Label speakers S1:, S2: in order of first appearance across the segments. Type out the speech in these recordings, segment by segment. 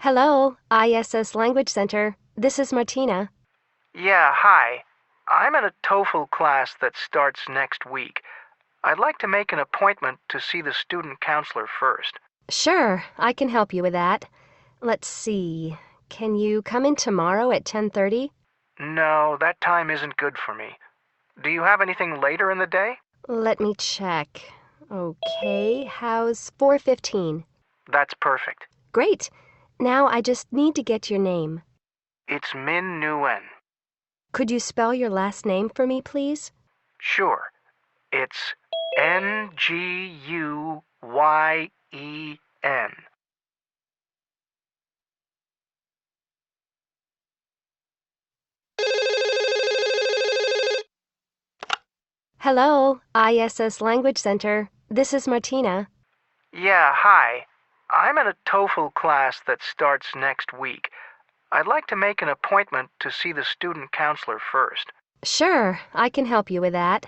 S1: Hello, ISS Language Center. This is Martina.
S2: Yeah, hi. I'm in a TOEFL class that starts next week. I'd like to make an appointment to see the student counselor first.
S1: Sure, I can help you with that. Let's see. Can you come in tomorrow at 10:30?
S2: No, that time isn't good for me. Do you have anything later in the day?
S1: Let me check. Okay, how's 4:15?
S2: That's perfect.
S1: Great. Now I just need to get your name.
S2: It's Min Nguyen.
S1: Could you spell your last name for me, please?
S2: Sure. It's Nguyen.
S1: Hello, ISS Language Center. This is Martina.
S2: Yeah, hi. I'm in a TOEFL class that starts next week. I'd like to make an appointment to see the student counselor first.
S1: Sure, I can help you with that.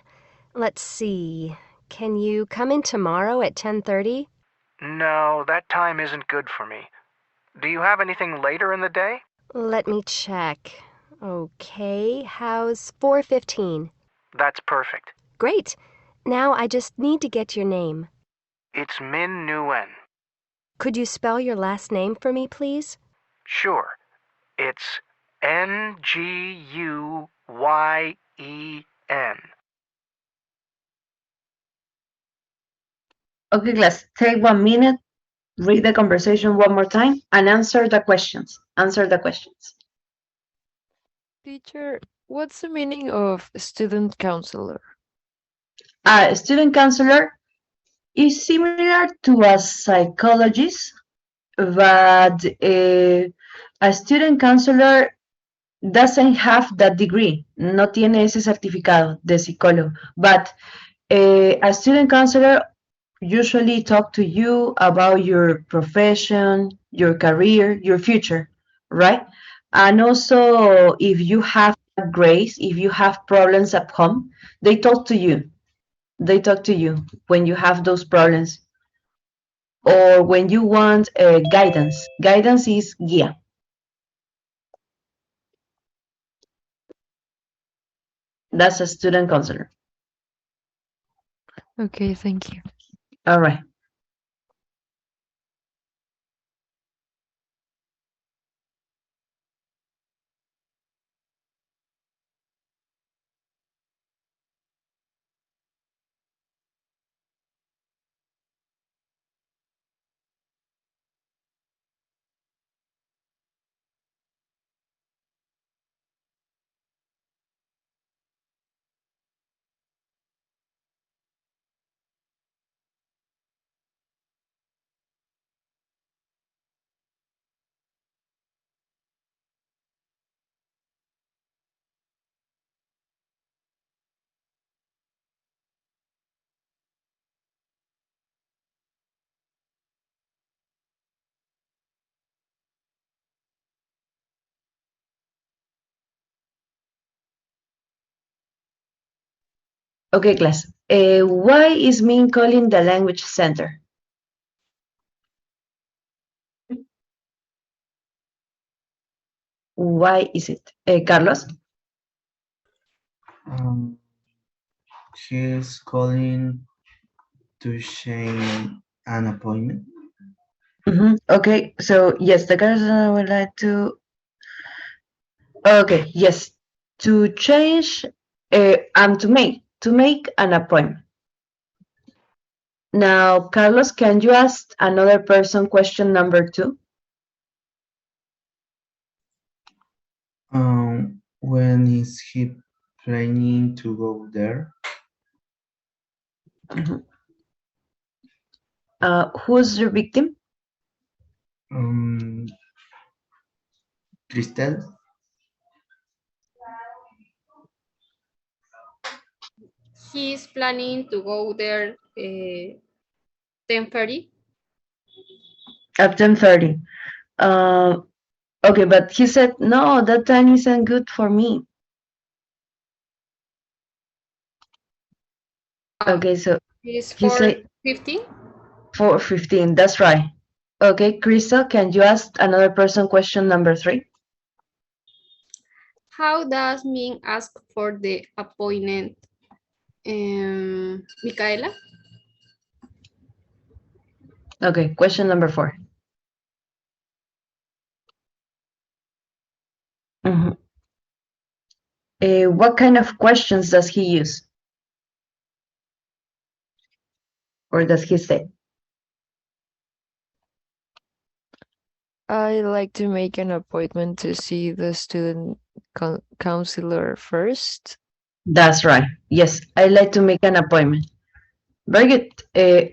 S1: Let's see. Can you come in tomorrow at 10:30?
S2: No, that time isn't good for me. Do you have anything later in the day?
S1: Let me check. Okay, how's 4:15?
S2: That's perfect.
S1: Great. Now I just need to get your name.
S2: It's Min Nguyen.
S1: Could you spell your last name for me, please?
S2: Sure. It's Nguyen.
S3: Okay, class, take 1 minute, read the conversation one more time, and answer the questions. Answer the questions.
S4: Teacher, what's the meaning of student counselor?
S3: A student counselor is similar to a psychologist, but a student counselor doesn't have that degree. No tiene ese certificado de psicólogo. But a student counselor usually talk to you about your profession, your career, your future, right? And also, if you have grades, if you have problems at home, they talk to you. They talk to you when you have those problems or when you want guidance. Guidance is guía. That's a student counselor.
S4: Okay, thank you.
S3: All right. Okay, class. Why is Min calling the language center? Why is it? Carlos?
S5: She's calling to change an appointment.
S3: Okay, so yes, the customer would like to. Okay, yes, to change and to make an appointment. Now, Carlos, can you ask another person question number 2?
S5: When is he planning to go there?
S3: Who's your victim?
S5: Cristel?
S6: He's planning to go there 10:30.
S3: At 10:30. Okay, but he said, no, that time isn't good for me. Okay, so
S6: It's
S3: he said
S6: 4:15.
S3: 4:15. That's right. Okay, Crystal, can you ask another person question number 3?
S6: How does Ming ask for the appointment? Micaela?
S3: Okay, question number 4. Mhm. What kind of questions does he use? Or does he say?
S4: I like to make an appointment to see the student counselor first.
S3: That's right. Yes, I like to make an appointment. Very good.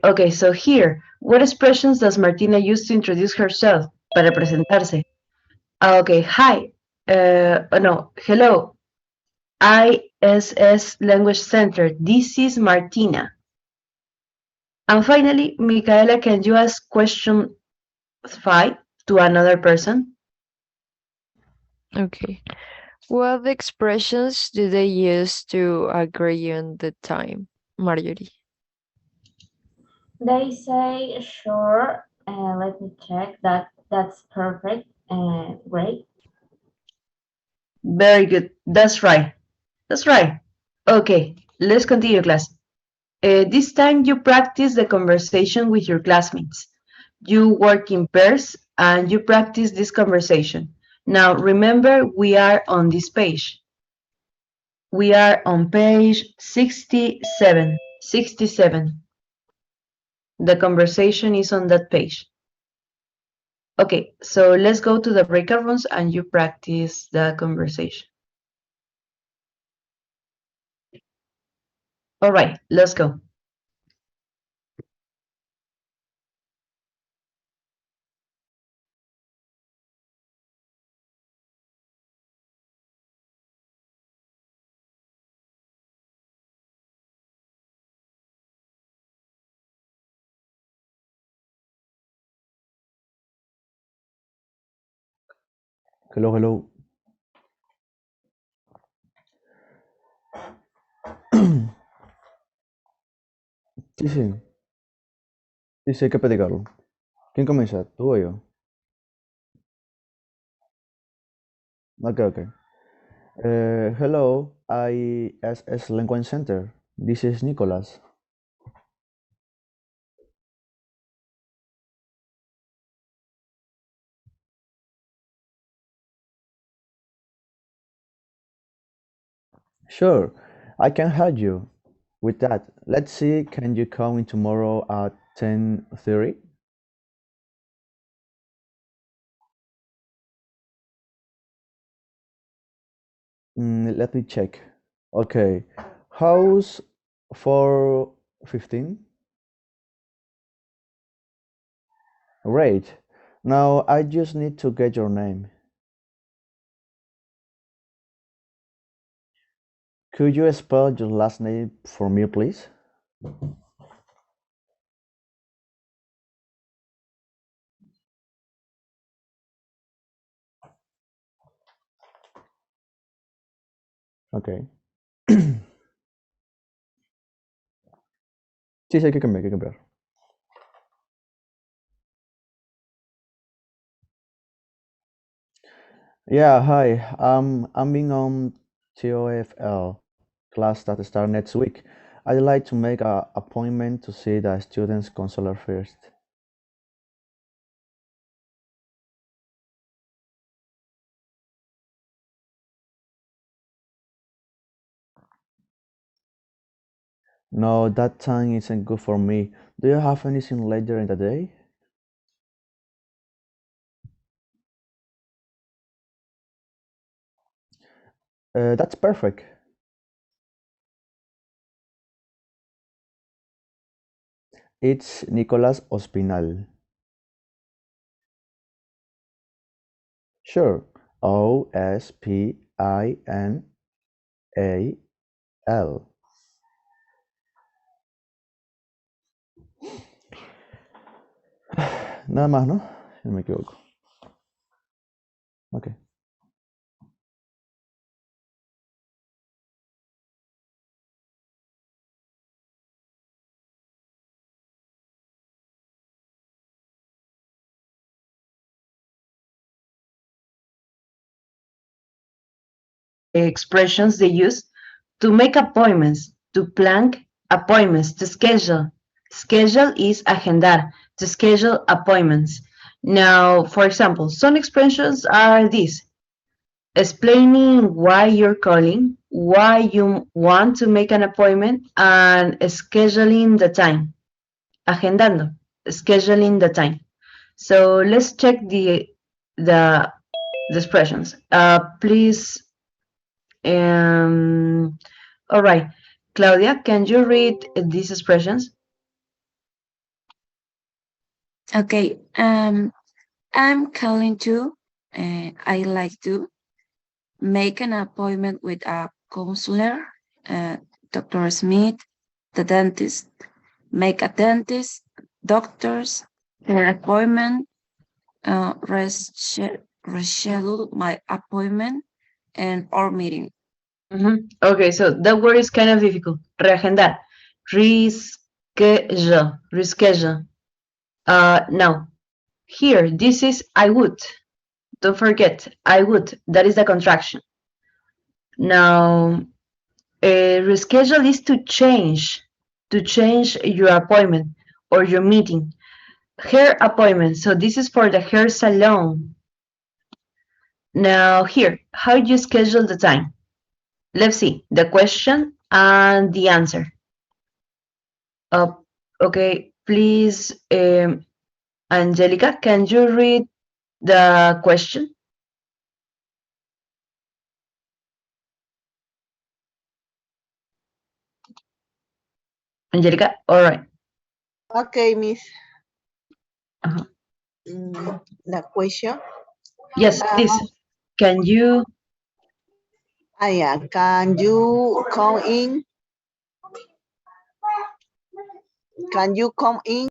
S3: Okay, so here, what expressions does Martina use to introduce herself? Para presentarse. Okay, hi. Oh no, hello. ISS Language Center. This is Martina. And finally, Micaela, can you ask question 5 to another person?
S4: Okay. What expressions do they use to agree on the time, Marjorie?
S7: They say, sure, let me check that. That's perfect. Great.
S3: Very good. That's right. That's right. Okay, let's continue, class. This time you practice the conversation with your classmates. You work in pairs and you practice this conversation. Now remember, we are on this page. We are on page 67. 67. The conversation is on that page. Okay, so let's go to the breakout rooms and you practice the conversation. All right, let's go.
S8: Hello, hello. Sí, sí, sí, sí, hay que platicarlo. ¿Quién comienza? ¿Tú o yo? Ok, ok. Hello, ISS Language Center. This is Nicholas. Sure, I can help you with that. Let's see, can you come in tomorrow at 10:30? Let me check. Okay, how's 4:15? Great. Now I just need to get your name. Could you spell your last name for me, please? Okay. Sí, sí, hay que cambiar, hay que cambiar. Yeah, hi. I'm being on TOFL class that start next week. I'd like to make a appointment to see the students counselor first. No, that time isn't good for me. Do you have anything later in the day? That's perfect. It's Nicolas Ospinal. Sure. Ospinal. Nada más, ¿no? Si no me equivoco. Ok.
S3: expressions they use to make appointments, to plan appointments, to schedule. Schedule is agendar, to schedule appointments. Now, for example, some expressions are these: explaining why you're calling, why you want to make an appointment, and scheduling the time. Agendando, scheduling the time. So let's check the, the expressions. Please, all right. Claudia, can you read these expressions?
S9: Okay. I'm calling to. I like to make an appointment with a counselor, Dr. Smith, the dentist. Make a dentist, doctors, an appointment, reschedule my appointment, and our meeting.
S3: Okay, so that word is kind of difficult. Reagendar. Reschedule. Reschedule. Now, here, this is I would. Don't forget, I would. That is the contraction. Now, reschedule is to change your appointment or your meeting. Hair appointment. So this is for the hair salon. Now, here, how you schedule the time? Let's see the question and the answer. Okay, please, Angelica, can you read the question? Angelica, all right.
S10: Okay, Miss.
S3: Uh-huh.
S10: The question.
S3: Yes, please. Can you?
S10: Yeah, can you come in? Can you come in?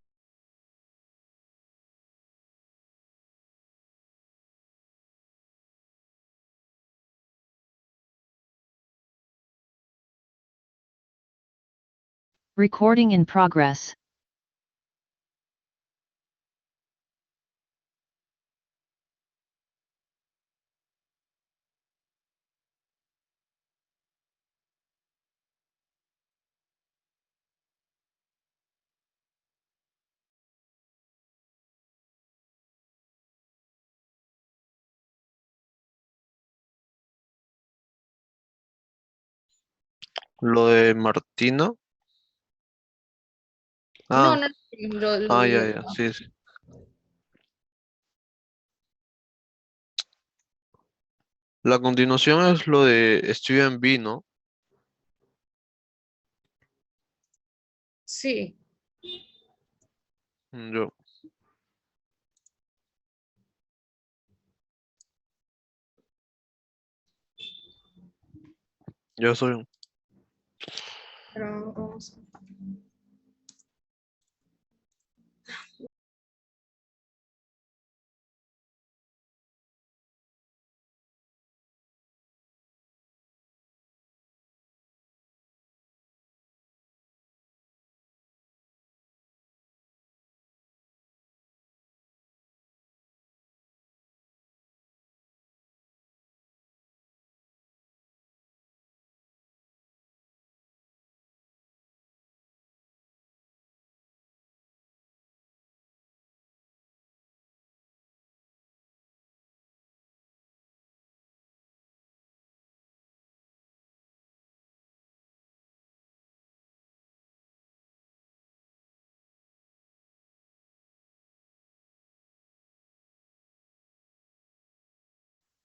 S11: Recording in progress.
S12: Lo de Martina.
S6: No,
S12: Ah,
S6: no, lo
S12: ya,
S6: digo.
S12: ya, sí, sí. La continuación es lo de Steven B, ¿no?
S6: Sí.
S12: Yo. Yo soy un.
S6: Pero vamos a-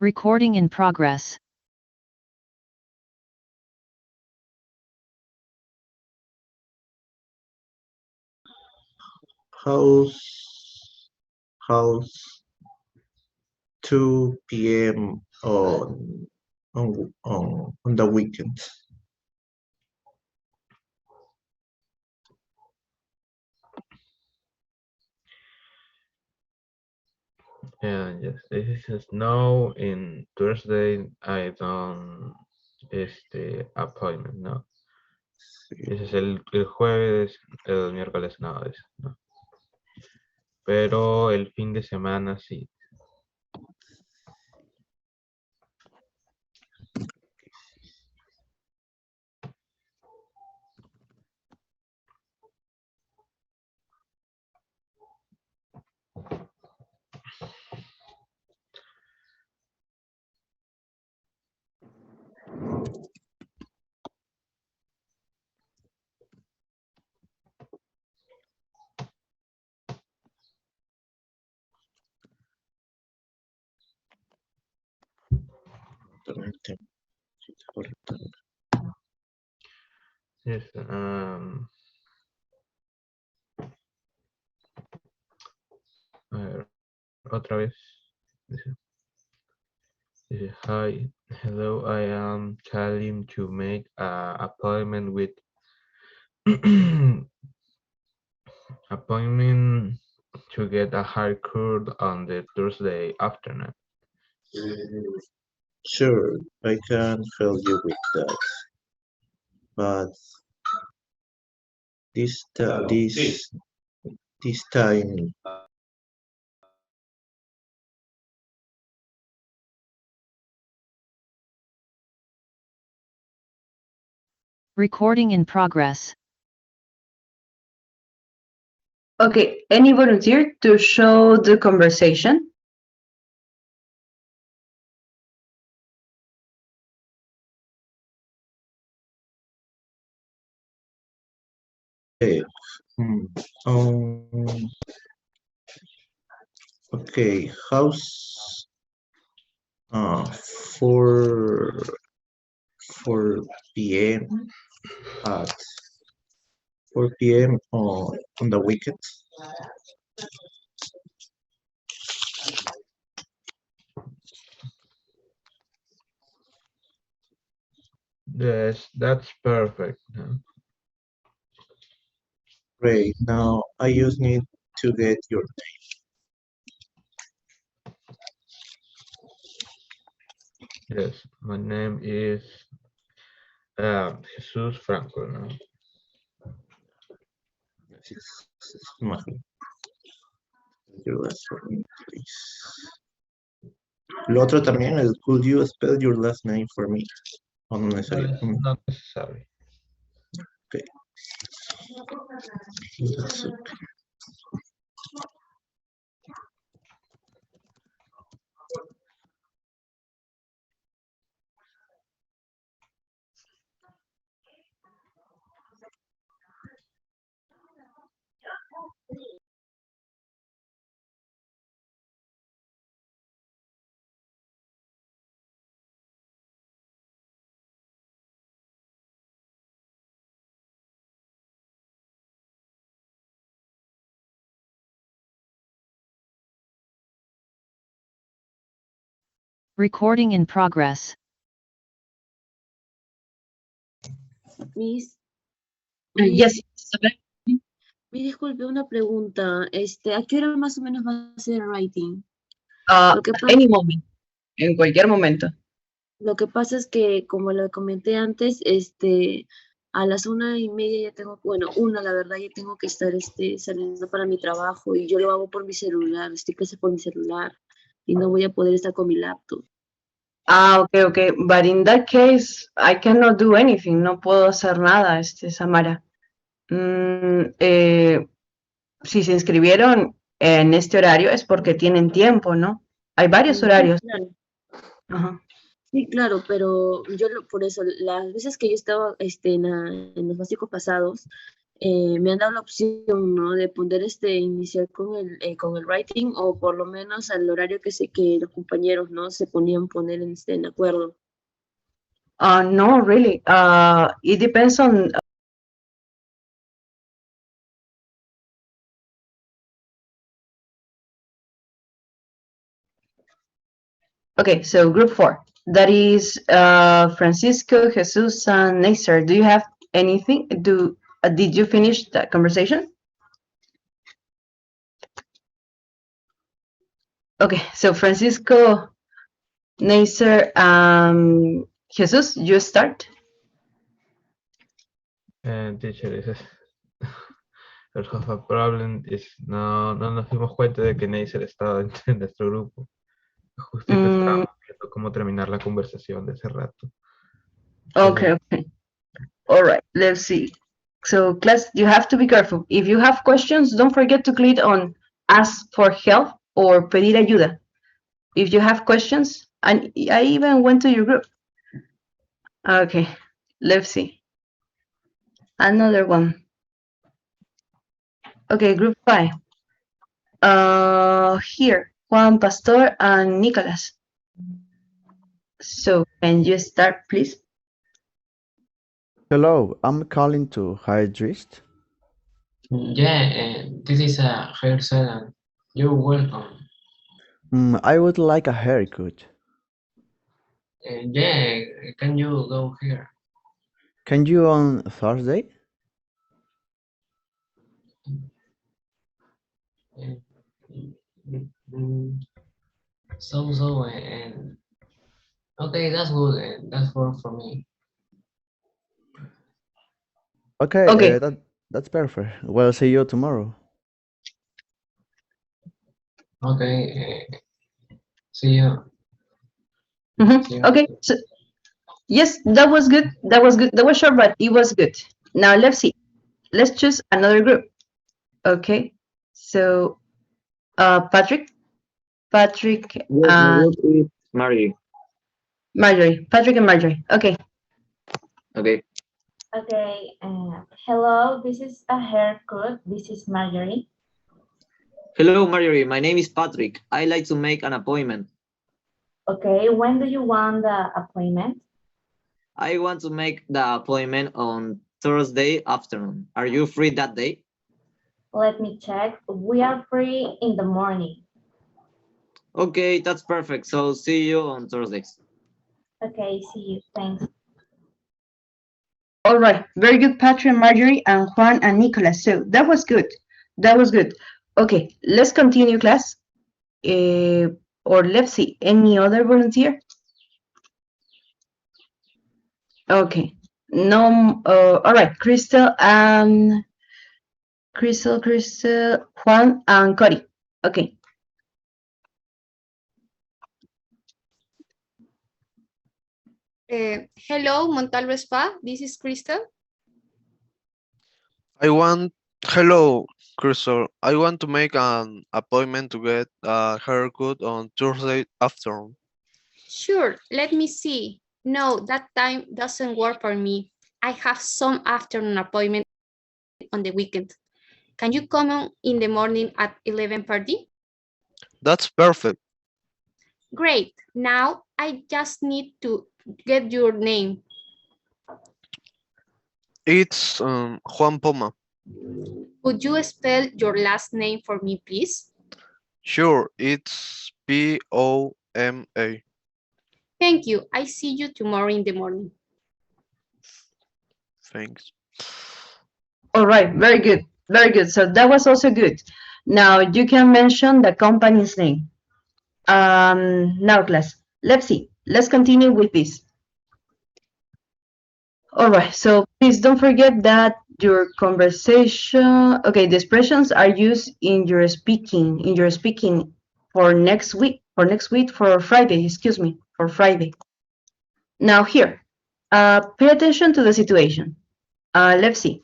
S11: Recording in progress.
S5: How's 2 p.m. on the weekends?
S13: Yes, this is snow in Thursday. I don't appointment, no. Ese es el jueves, el miércoles no, no. Pero el fin de semana sí. Yes. A ver, otra vez. Dice, hi, hello, I am calling to make an appointment with appointment to get a haircut on the Thursday afternoon.
S5: Sure, I can help you with that. But this time,
S11: Recording in progress.
S3: Okay, any volunteer to show the conversation?
S5: okay. Um, okay, how's 4 p.m. at 4 p.m. On the weekend?
S13: Yes, that's perfect.
S5: Great. Now I just need to get your
S13: Yes, my name is Jesus Franco. No?
S5: your last name, please. Lo otro también es, could you spell your last name for me? O no
S13: No,
S5: necesario.
S13: it's not necessary.
S5: Okay. That's okay.
S11: Recording in progress.
S14: Miss,
S3: Yes.
S14: me disculpe una pregunta. ¿A qué hora más o menos va a ser el writing?
S3: Any moment, en cualquier momento.
S14: Lo que pasa es que, como lo comenté antes, a las 1:30 ya tengo, bueno, la verdad, ya tengo que estar, saliendo para mi trabajo y yo lo hago por mi celular, estoy casi por mi celular y no voy a poder estar con mi laptop.
S3: Okay. But in that case, I cannot do anything. No puedo hacer nada, Samara. Si se inscribieron en este horario es porque tienen tiempo, ¿no? Hay varios horarios.
S14: Sí, claro.
S3: Ajá.
S14: Sí, claro, pero por eso, las veces que yo estaba en los básicos pasados, me han dado la opción, ¿no? De poder iniciar con el writing o por lo menos al horario que los compañeros, ¿no? Se ponían poner en acuerdo.
S3: No, really. It depends on. Okay, so group 4. That is Francisco, Jesus, and Nasser. Do you have anything? Did you finish that conversation? Okay, so Francisco, Nasser, Jesus, you start.
S13: Teacher, el have a problem no nos dimos cuenta de que Neisser estaba dentro de nuestro grupo. Justito estábamos viendo cómo terminar la conversación de hace rato.
S3: Okay. All right, let's see. So, class, you have to be careful. If you have questions, don't forget to click on Ask for Help or Pedir Ayuda. If you have questions, and I even went to your group. Okay, let's see. Another one. Okay, group 5. Here, Juan Pastor and Nicolas. So can you start, please?
S8: Hello, I'm calling to hairdress.
S15: Yeah, this is a hair salon. You're welcome.
S8: I would like a haircut.
S15: Yeah, can you go here?
S8: Can you on Thursday?
S15: Uh, mm, and okay, that's good. That's work for me.
S8: Okay,
S3: Okay.
S8: that's perfect. Well, see you tomorrow.
S15: Okay, see you. See you.
S3: Okay. So yes, that was good. That was good. That was short, but it was good. Now let's see. Let's choose another group. Okay. So, Patrick,
S16: Yes, my group is Margie.
S3: Marjorie, Patrick and Marjorie. Okay.
S16: Okay.
S7: Okay, hello, this is a haircut. This is Marjorie.
S16: Hello, Marjorie. My name is Patrick. I'd like to make an appointment.
S7: Okay, when do you want the appointment?
S16: I want to make the appointment on Thursday afternoon. Are you free that day?
S7: Let me check. We are free in the morning.
S16: Okay, that's perfect. So see you on Thursdays.
S7: Okay, see you. Thanks.
S3: All right. Very good, Patrick and Marjorie and Juan and Nicolas. So that was good. That was good. Okay. Let's continue, class. Or let's see. Any other volunteer? Okay. No. All right. Crystal, Juan, and Cody. Okay.
S6: Hello, Montalvo Spa. This is Crystal.
S12: Hello, Crystal. I want to make an appointment to get a haircut on Thursday afternoon.
S6: Sure, let me see. No, that time doesn't work for me. I have some afternoon appointment on the weekend. Can you come on in the morning at 11:30?
S12: That's perfect.
S6: Great. Now I just need to get your name.
S12: It's Juan Poma.
S6: Could you spell your last name for me, please?
S12: Sure, it's Poma.
S6: Thank you. I see you tomorrow in the morning.
S12: Thanks.
S3: All right. Very good. Very good. So that was also good. Now you can mention the company's name. Now, class. Let's see. Let's continue with this. All right. So please don't forget that your conversation. Okay, the expressions are used in your speaking. For next week. For Friday. Excuse me. For Friday. Now here. Pay attention to the situation. Let's see.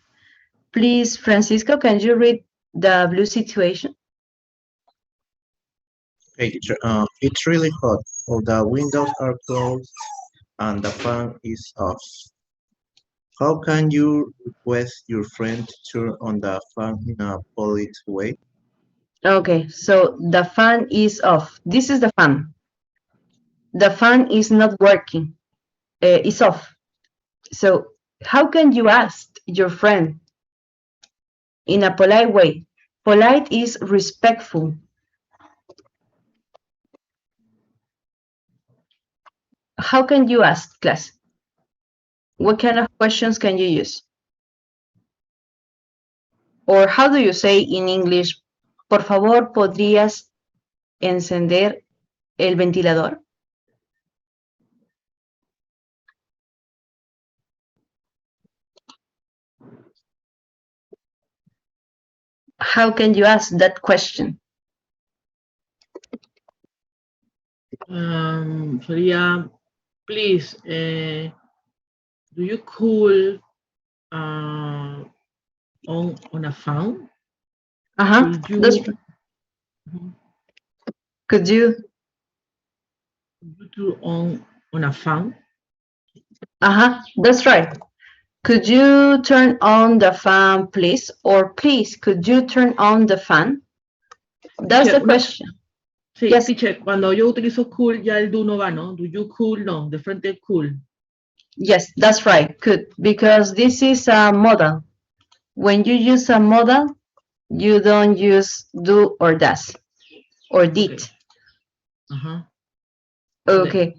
S3: Please, Francisco, can you read the blue situation?
S5: Hey, it's really hot. All the windows are closed and the fan is off. How can you request your friend to turn on the fan in a polite way?
S3: Okay, so the fan is off. This is the fan. The fan is not working. It's off. So how can you ask your friend in a polite way? Polite is respectful. How can you ask, class? What kind of questions can you use? Or how do you say in English, por favor, podrías encender el ventilador? How can you ask that question?
S17: Sería, please, do you cool on a fan?
S3: Could you
S17: do on a fan?
S3: That's right. Could you turn on the fan, please? Or please, could you turn on the fan? That's the question.
S17: Sí,
S3: Yes.
S17: teacher, cuando yo utilizo cool, ya el do no va, ¿no? Do you cool? No, de frente cool.
S3: Yes, that's right. Could, because this is a modal. When you use a modal, you don't use do or does or did.
S17: Ajá.
S3: Okay.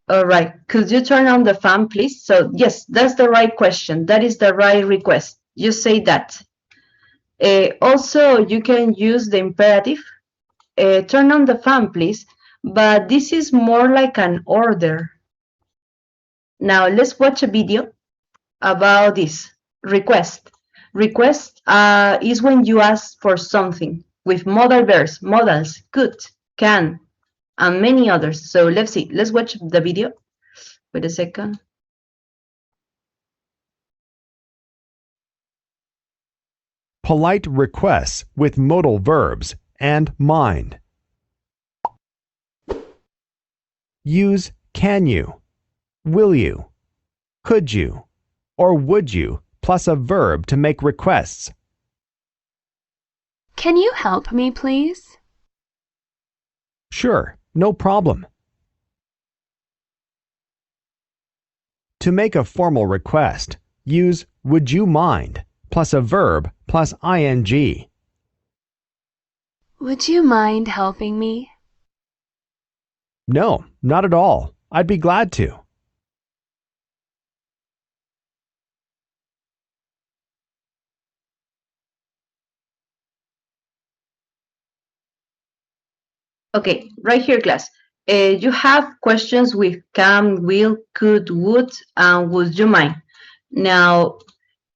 S3: All right. Could you turn on the fan, please? So yes, that's the right question. That is the right request. You say that. Also, you can use the imperative. Turn on the fan, please. But this is more like an order. Now let's watch a video about this request. Request is when you ask for something with modal verbs, modals, could, can, and many others. So let's see. Let's watch the video. Wait a second.
S18: Polite requests with modal verbs and mind. Use can you, will you, could you, or would you plus a verb to make requests.
S19: Can you help me, please?
S18: Sure, no problem. To make a formal request, use would you mind plus a verb plus ing.
S19: Would you mind helping me?
S18: No, not at all. I'd be glad to.
S3: Okay, right here, class. You have questions with can, will, could, would, and would you mind. Now,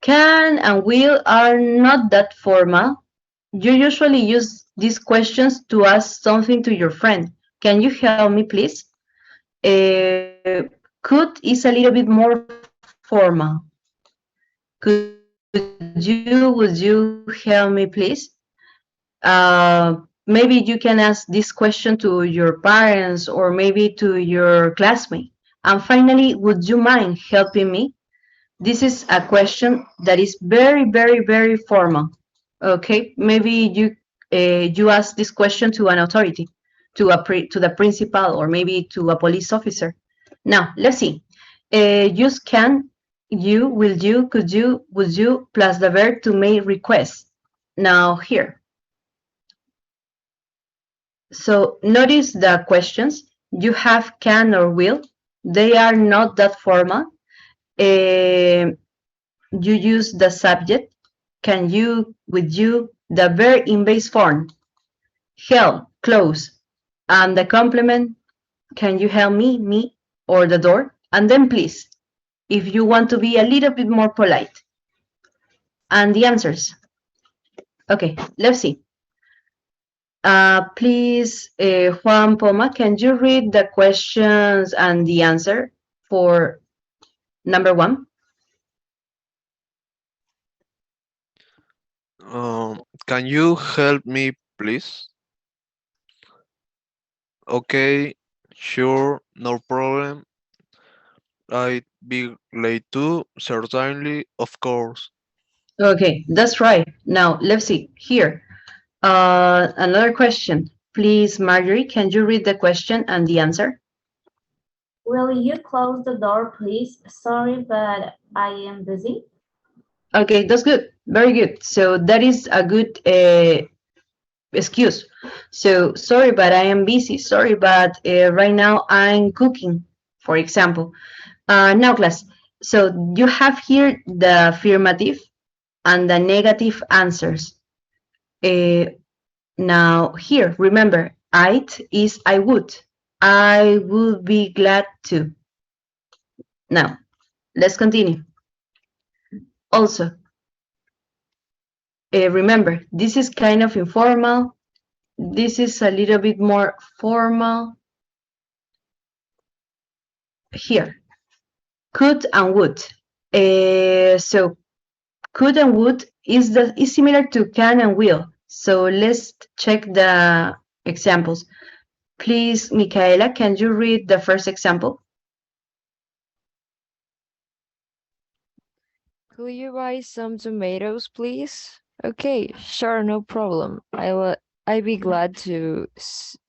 S3: can and will are not that formal. You usually use these questions to ask something to your friend. Can you help me, please? Could is a little bit more formal. Could you, would you help me, please? Maybe you can ask this question to your parents or maybe to your classmate. And finally, would you mind helping me? This is a question that is very, very, very formal. Okay, maybe you ask this question to an authority, to the principal, or maybe to a police officer. Now, let's see. Use can, you, will you, could you, would you, plus the verb to make requests. Now here. So notice the questions. You have can or will. They are not that formal. You use the subject, can you, with you, the verb in base form, help, close, and the complement, can you help me, or the door, and then please, if you want to be a little bit more polite. And the answers. Okay, let's see. Please, Juan Poma, can you read the questions and the answer for number 1?
S12: Can you help me, please? Okay, sure, no problem. I'd be late too, certainly, of course.
S3: Okay, that's right. Now, let's see. Here, another question. Please, Marjorie, can you read the question and the answer?
S7: Will you close the door, please? Sorry, but I am busy.
S3: Okay, that's good. Very good. So that is a good excuse. So, sorry, but I am busy. Sorry, but right now I'm cooking, for example. Now, class. So you have here the affirmative and the negative answers. Now, here, remember, I'd is I would. I would be glad to. Now, let's continue. Also, remember, this is kind of informal. This is a little bit more formal. Here, could and would. So, could and would is similar to can and will. So let's check the examples. Please, Michaela, can you read the first example?
S4: Could you buy some tomatoes, please? Okay, sure, no problem. I'd be glad to.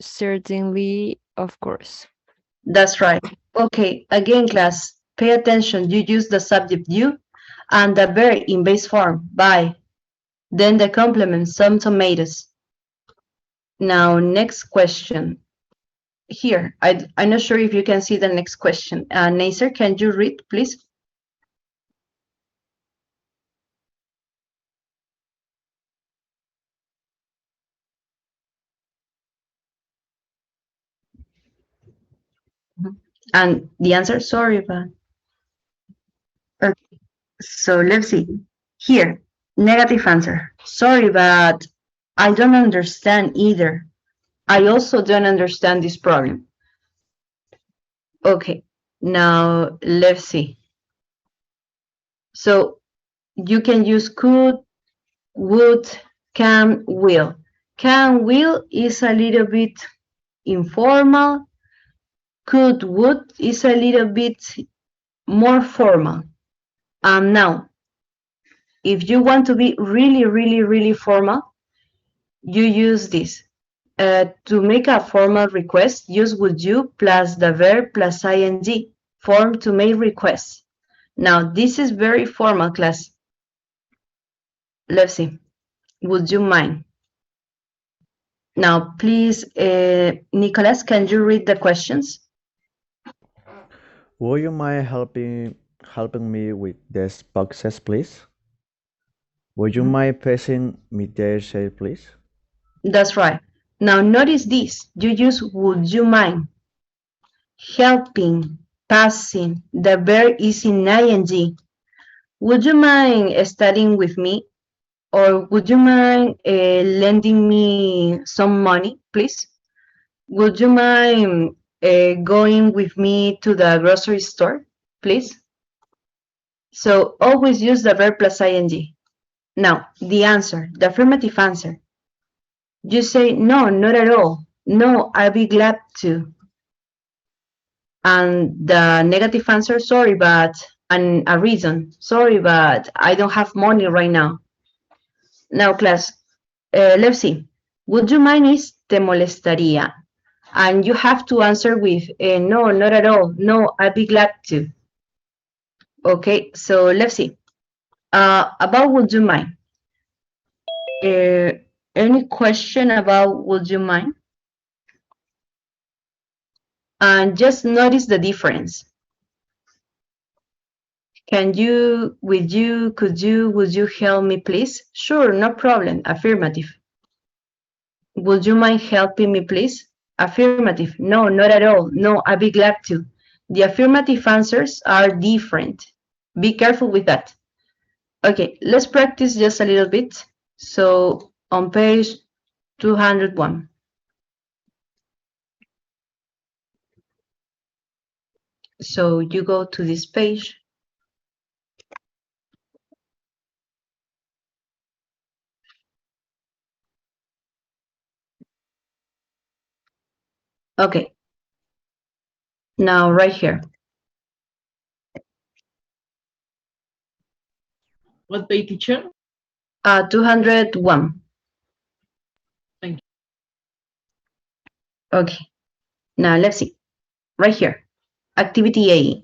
S4: Certainly, of course.
S3: That's right. Okay, again, class, pay attention. You use the subject you and the verb in base form, buy. Then the complement, some tomatoes. Now, next question. Here, I'm not sure if you can see the next question. Nasser, can you read, please? And the answer, sorry, but... Okay, so let's see. Here, negative answer. Sorry, but I don't understand either. I also don't understand this problem. Okay, now let's see. So you can use could, would, can, will. Can, will is a little bit informal. Could, would is a little bit more formal. Now, if you want to be really, really, really formal, you use this. To make a formal request, use would you plus the verb plus ing, form to make requests. Now, this is very formal, class. Let's see. Would you mind? Now, please, Nicholas, can you read the questions?
S8: Would you mind helping me with these boxes, please? Would you mind passing me their share, please?
S3: That's right. Now, notice this. You use would you mind. Helping, passing, the verb is in ing. Would you mind studying with me? Or would you mind lending me some money, please? Would you mind going with me to the grocery store, please? So always use the verb plus ing. Now, the answer, the affirmative answer. You say, no, not at all. No, I'll be glad to. And the negative answer, sorry, but, and a reason, sorry, but I don't have money right now. Now, class, let's see. Would you mind is te molestaría? And you have to answer with, no, not at all. No, I'd be glad to. Okay, so let's see. About would you mind? Any question about would you mind? And just notice the difference. Can you, would you, could you, would you help me, please? Sure, no problem. Affirmative. Would you mind helping me, please? Affirmative. No, not at all. No, I'd be glad to. The affirmative answers are different. Be careful with that. Okay, let's practice just a little bit. So on page 201. So you go to this page. Okay. Now right here.
S17: What page, teacher?
S3: 201.
S17: Thank you.
S3: Okay. Now let's see. Right here. Activity A.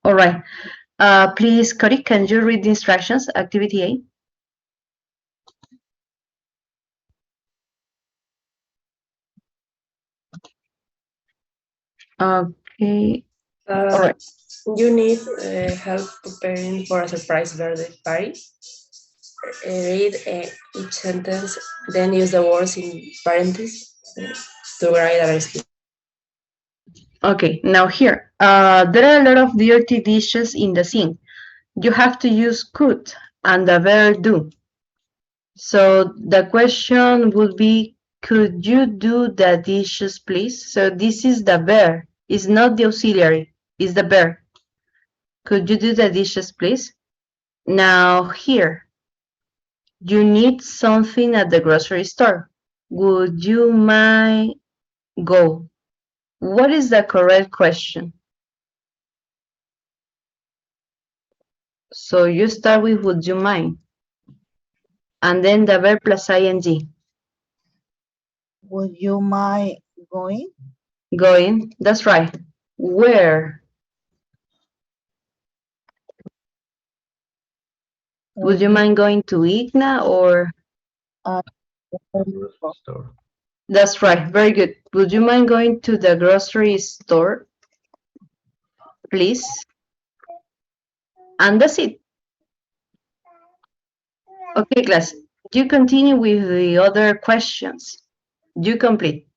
S3: All right. Please, Cody, can you read the instructions? Activity A. Okay. All right.
S20: You need help preparing for a surprise birthday party. Read each sentence, then use the words in parentheses to write a recipe.
S3: Okay, now here, there are a lot of dirty dishes in the sink. You have to use could and the verb do. So the question would be, could you do the dishes, please? So this is the verb. It's not the auxiliary. It's the verb. Could you do the dishes, please? Now here, you need something at the grocery store. Would you mind go? What is the correct question? So you start with would you mind? And then the verb plus ing.
S10: Would you mind going?
S3: Going, that's right. Where? Would you mind going to IGNA or?
S13: Store.
S3: That's right, very good. Would you mind going to the grocery store, please? And that's it. Okay, class, you continue with the other questions. You complete.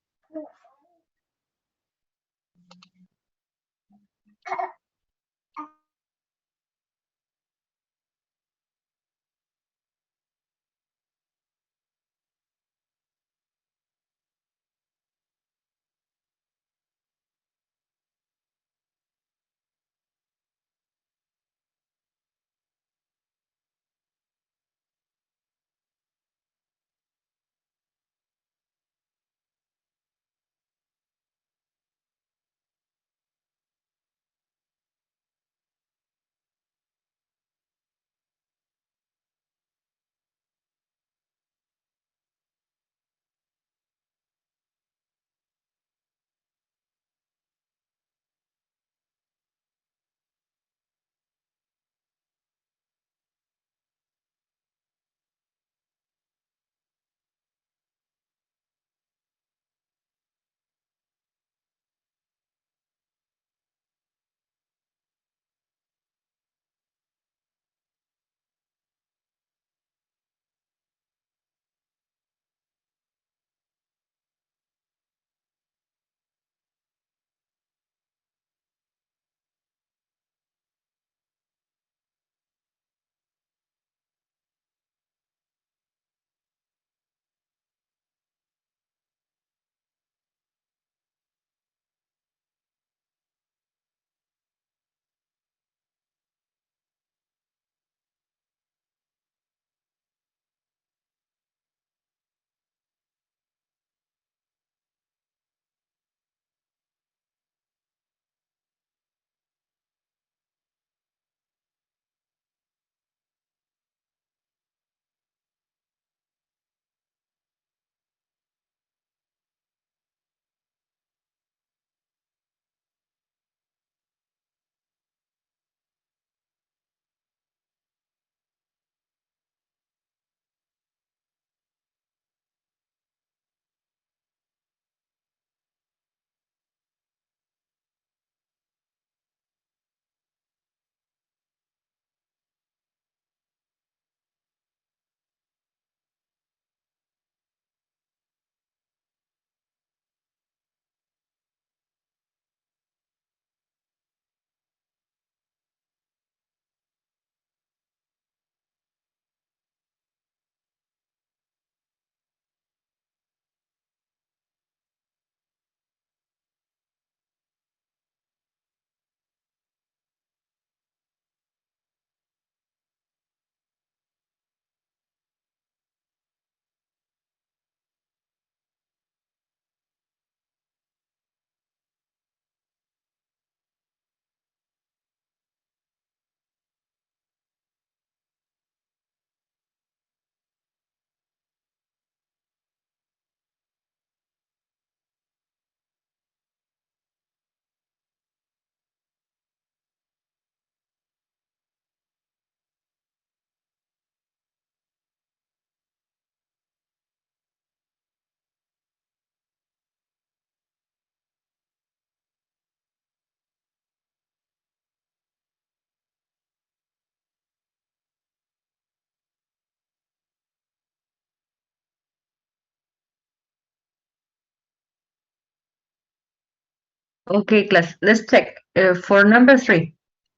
S3: Okay, class, let's check. For number 3,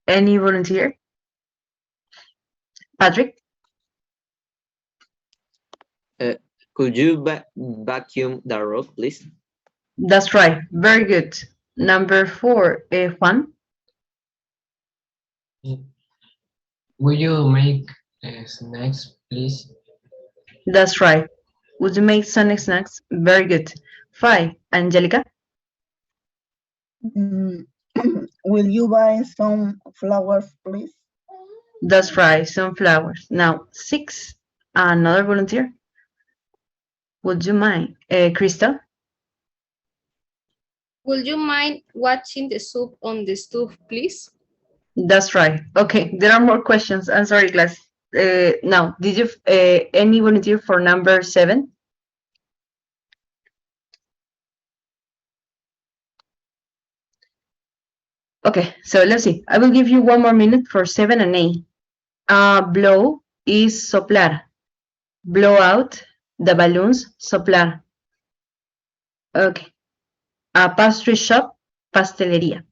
S3: any volunteer? Patrick?
S16: Could you vacuum the roof, please?
S3: That's right, very good. Number 4, Juan?
S15: Will you make snacks, please?
S3: That's right. Would you make some snacks? Very good. 5, Angelica?
S10: Mm, will you buy some flowers, please?
S3: That's right, some flowers. Now, 6, another volunteer? Would you mind? Crystal?
S6: Would you mind watching the soup on the stove, please?
S3: That's right. Okay, there are more questions. I'm sorry, class. Now, did you any volunteer for number 7? Okay, so let's see. I will give you one more minute for 7 and 8. Blow is soplar. Blow out the balloons, soplar. Okay. Pastry shop, pastelería.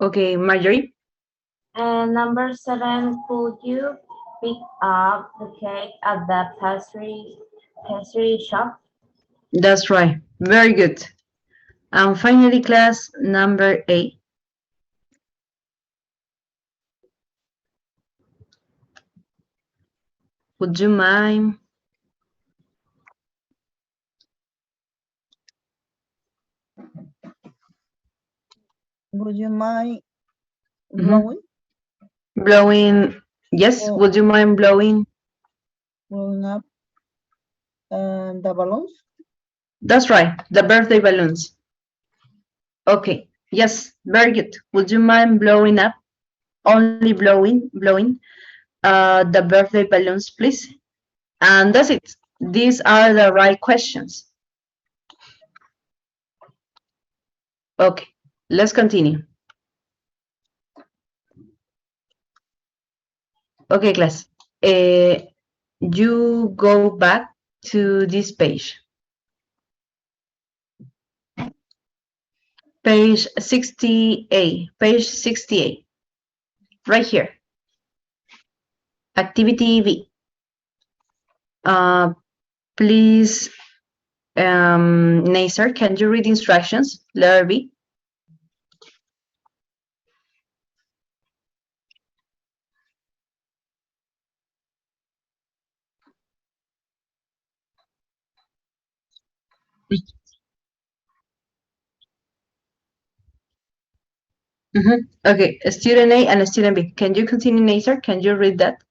S3: Okay, Marjorie.
S7: And number 7, could you pick up the cake at the pastry shop?
S3: That's right. Very good. And finally, class number 8. Would you mind?
S10: Would you mind blowing?
S3: Blowing, yes,
S10: Oh.
S3: would you mind blowing?
S10: Blowing up the balloons?
S3: That's right, the birthday balloons. Okay, yes, very good. Would you mind blowing up? Only blowing, the birthday balloons, please. And that's it. These are the right questions. Okay, let's continue. Okay, class. You go back to this page. Page 68. Page 68. Right here. Activity B. Please, Nasser, can you read instructions? Letter B. Okay, student A and student B. Can you continue, Nasser? Can you read that?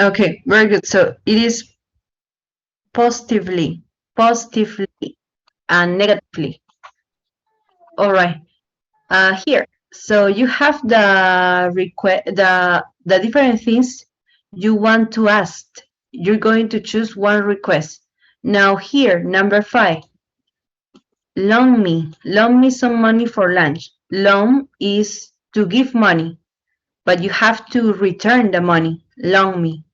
S3: Okay, very good. So it is positively, and negatively. All right. Here. So you have the request, the different things you want to ask. You're going to choose one request. Now here, number 5. Loan me some money for lunch. Loan is to give money, but you have to return the money. Loan me.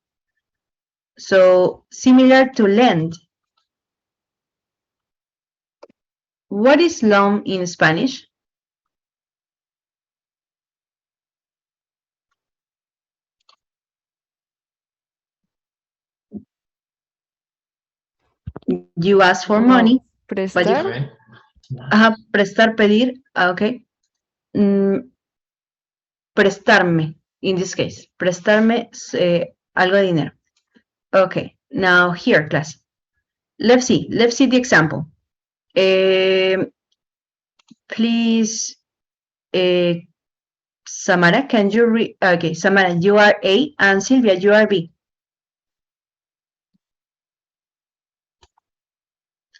S3: So similar to lend. What is loan in Spanish? You ask for money.
S4: Prestar.
S3: Prestar, pedir. Okay. Prestarme, in this case. Prestarme algo de dinero. Okay. Now here, class. Let's see the example. please, Samara, can you read? Okay, Samara, you are A, and Sylvia, you are B.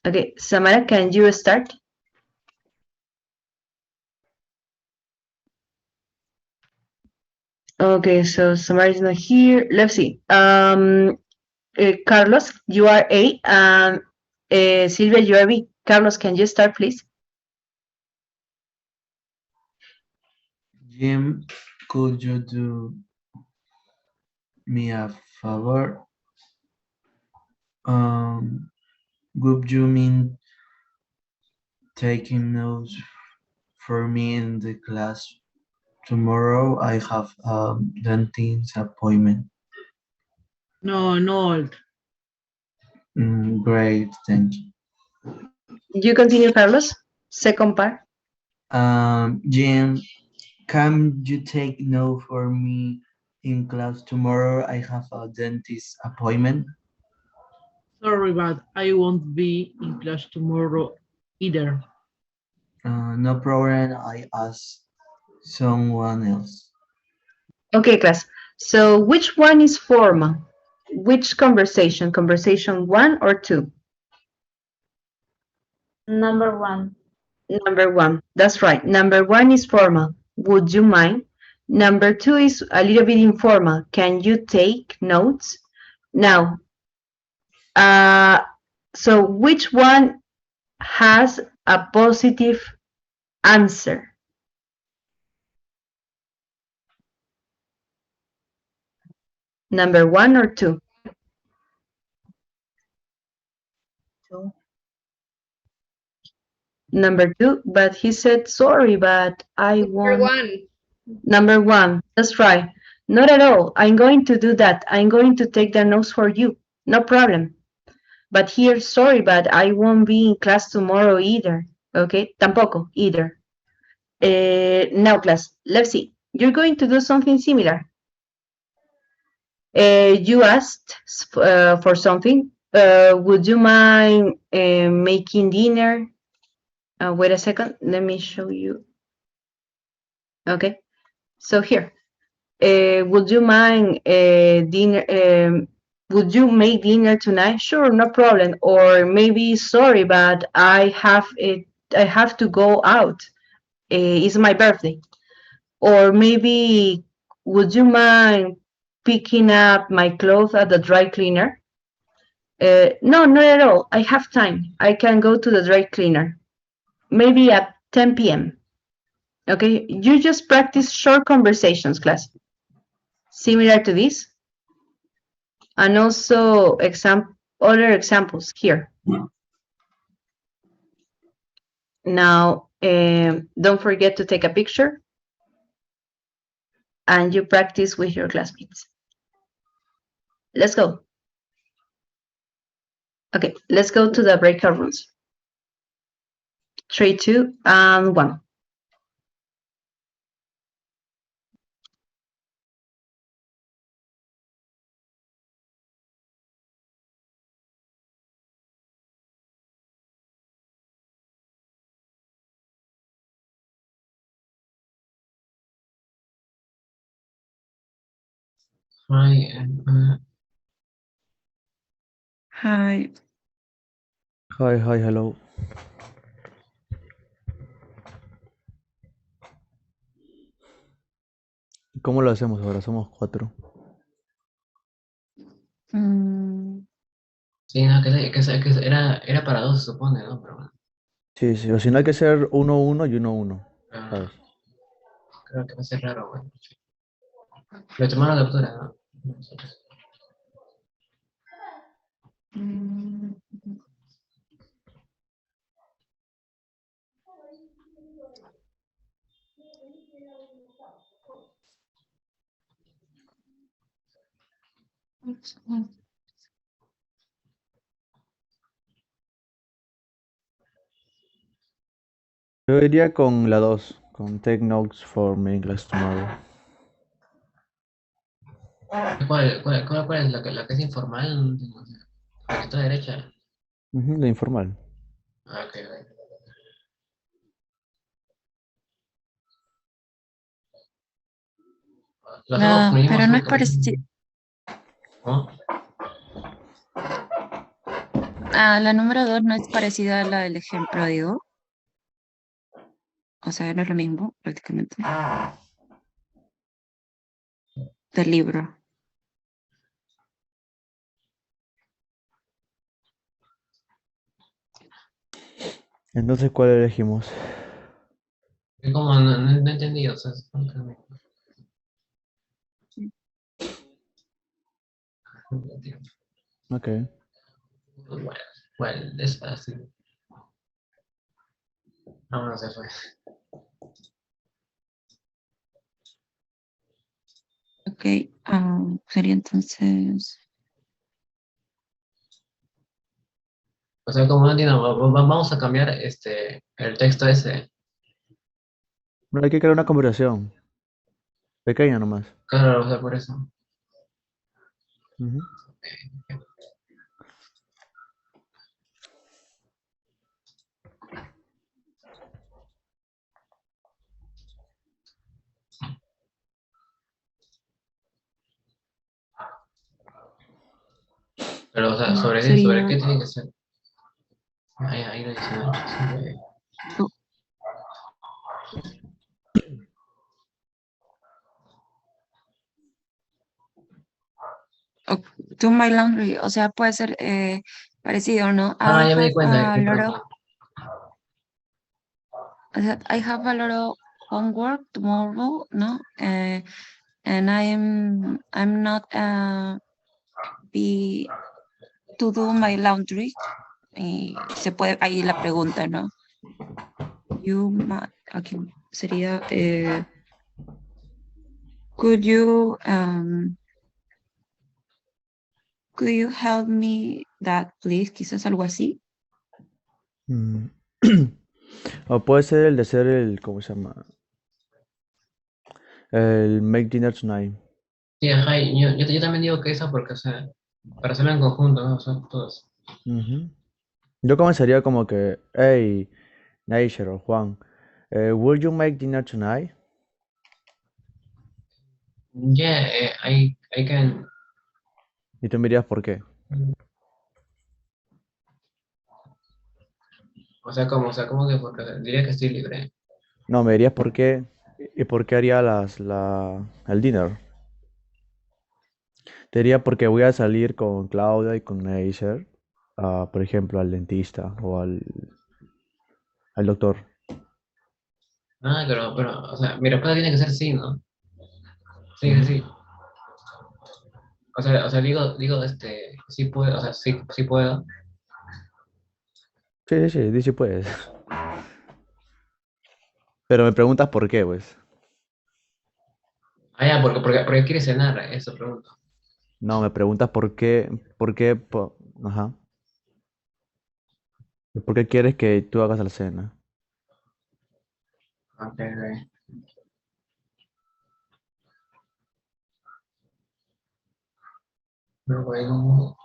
S3: Okay, Samara, can you start? Okay, so Samara is not here. Let's see. Carlos, you are A, and Sylvia, you are B. Carlos, can you start, please?
S5: Jim, could you do me a favor? Would you mean taking notes for me in the class tomorrow? I have a dentist appointment.
S17: No, no.
S5: Great, thank you.
S3: You continue, Carlos. Second part.
S5: Jim, can you take note for me in class tomorrow? I have a dentist appointment.
S17: Sorry, but I won't be in class tomorrow either.
S5: No problem. I ask someone else.
S3: Okay, class. So which one is formal? Which conversation? Conversation 1 or 2?
S7: Number 1.
S3: Number 1. That's right. Number 1 is formal. Would you mind? Number 2 is a little bit informal. Can you take notes? Now, so which one has a positive answer? Number 1 or 2?
S10: 2.
S3: Number 2, but he said, sorry, but I
S6: Number
S3: want...
S6: 1.
S3: Number 1, that's right. Not at all. I'm going to do that. I'm going to take the notes for you. No problem. But here, sorry, but I won't be in class tomorrow either. Okay? Tampoco, either. Now, class, let's see. You're going to do something similar. You asked for something. Would you mind making dinner? Wait a second. Let me show you. Okay. So here. Would you mind dinner? Would you make dinner tonight? Sure, no problem. Or maybe, sorry, but I have to go out. It's my birthday. Or maybe, would you mind picking up my clothes at the dry cleaner? No, not at all. I have time. I can go to the dry cleaner. Maybe at 10 p.m. Okay, you just practice short conversations, class. Similar to this. And also other examples here. Now, don't forget to take a picture and you practice with your classmates. Let's go. Okay, let's go to the breakout rooms. 3, 2, and 1.
S15: Hi,
S9: Hi.
S8: Hi, hi, hello. ¿Cómo lo hacemos ahora? Somos 4.
S15: sí, no, era para dos, se supone, ¿no? Pero bueno,
S8: Sí, sí, o si no hay que ser 1-1 y 1-1, ¿sabes?
S15: creo que va a ser raro, bueno. Le tomaron la captura, ¿no?
S8: Yo iría con la 2, con Take Notes for my English tomorrow.
S15: ¿Cuál es la que es informal? No sé. La que está a la derecha.
S8: La informal.
S15: Ah, ok, ok. Lo hacemos con el mismo
S9: Pero no es
S15: asunto.
S9: parecido.
S15: ¿Cómo?
S9: La número 2 no es parecida a la del ejemplo, digo. O sea, no es lo mismo, prácticamente. Del libro.
S8: Entonces, ¿cuál elegimos?
S15: Es como, no entendí, o sea,
S8: Ok.
S15: Bueno, es fácil. Vámonos, se fue.
S9: Ok, sería entonces.
S15: O sea, como no entiendo, vamos a cambiar el texto ese.
S8: Bueno, hay que crear una conversación. Pequeña nomás.
S15: Claro, o sea, por eso.
S8: Ujú.
S15: Pero, o sea, ¿sobre
S9: Sería.
S15: qué tiene que ser? Ahí lo dice, ¿no?
S9: To my laundry, o sea, puede ser parecido, ¿no? I
S15: Ya me di
S9: have
S15: cuenta,
S9: a
S15: qué
S9: lot of,
S15: trampa.
S9: o sea, I have a lot of homework tomorrow, ¿no? And I'm not be to do my laundry. Y se puede, ahí la pregunta, ¿no? Aquí sería, could you, could you help me that, please? Quizás algo así.
S8: Mm. O puede ser el de ser el, ¿cómo se llama? El make dinner tonight.
S15: Sí, ajá, y yo también digo que esa porque, o sea, para hacerlo en conjunto, ¿no? O sea, todos.
S8: Ujú. Yo comenzaría como que, hey, Naisher o Juan, will you make dinner tonight?
S15: Yeah, I can.
S8: Y tú me dirías por qué.
S15: O sea, como que porque diría que estoy libre.
S8: No, me dirías por qué y por qué haría el dinner. Te diría porque voy a salir con Claudia y con Naisher, por ejemplo, al dentista o al doctor.
S15: Pero, o sea, mi respuesta tiene que ser sí, ¿no? Sí, sí,
S8: Ujú.
S15: sí. Digo, sí puedo, o sea, sí, sí puedo.
S8: Sí, sí, sí, di si puedes. Pero me preguntas por qué, pues.
S15: Ya, porque quiere cenar, eso pregunto.
S8: No, me preguntas por qué, ajá. ¿Por qué quieres que tú hagas la cena?
S15: Ok, ok. No, bueno.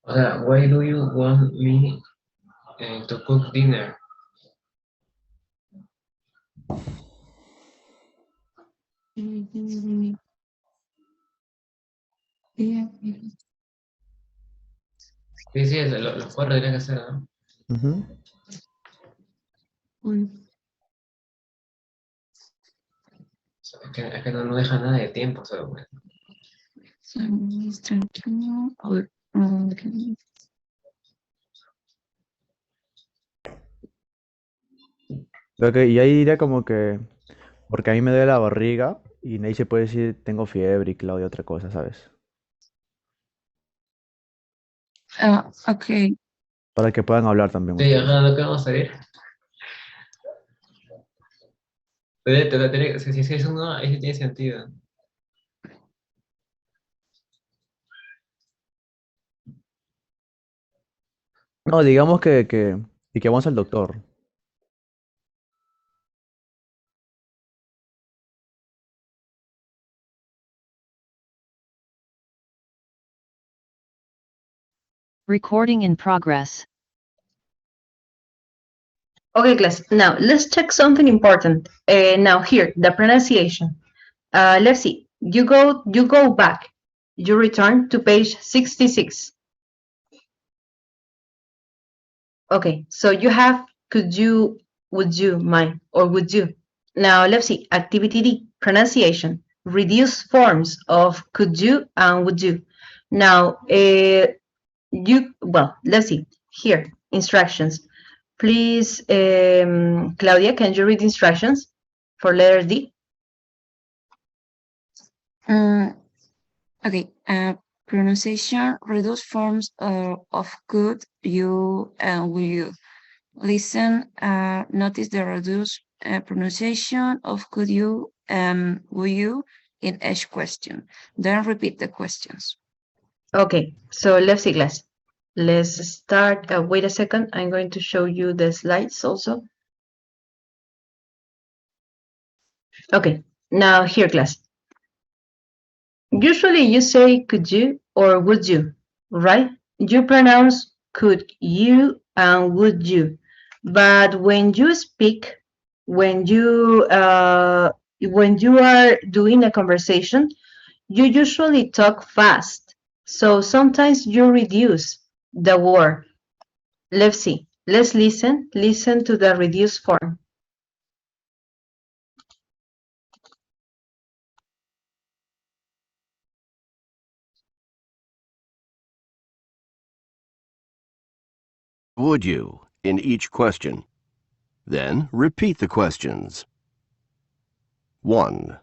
S15: O sea, why do you want me to cook dinner? Sí, sí, los cuatro tienen que ser, ¿no?
S8: Ujú.
S15: O sea, es que no deja nada de tiempo, o sea, bueno.
S9: Tranquilo.
S8: Ok, y ahí diría como que, porque a mí me duele la barriga y Ney se puede decir tengo fiebre y Claudia otra cosa, ¿sabes?
S9: Ok.
S8: Para que puedan hablar también
S15: Sí,
S8: ustedes.
S15: ajá, lo que vamos a ir. Si es uno, ahí sí tiene sentido.
S8: No, digamos que vamos al doctor.
S11: Recording in progress.
S3: Okay, class. Now let's check something important. Now here, the pronunciation. Let's see. You go back. You return to page 66. Okay, so you have could you, would you, might, or would you. Now let's see, activity D, pronunciation. Reduce forms of could you and would you. Now, let's see, here, instructions. Please, Claudia, can you read instructions for letter D?
S9: Okay. Pronunciation, reduce forms of could, you, and will you. Listen, notice the reduced pronunciation of could you and will you in each question. Then repeat the questions.
S3: Okay, so let's see, class. Let's start. Wait a second. I'm going to show you the slides also. Okay, now here, class. Usually you say could you or would you, right? You pronounce could you and would you. But when you speak, when you are doing a conversation, you usually talk fast. So sometimes you reduce the word. Let's see. Let's listen. Listen to the reduced form.
S21: Would you in each question. Then repeat the questions. 1.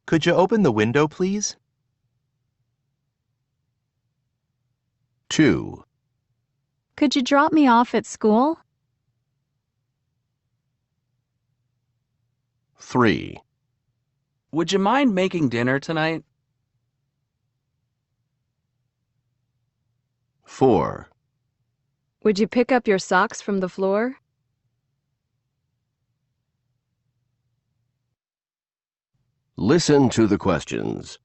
S22: Could you open the window, please?
S21: 2.
S19: Could you drop me off at school?
S21: 3.
S23: Would you mind making dinner tonight?
S21: 4.
S1: Would you pick up your socks from the floor?
S21: 'Listen to the questions.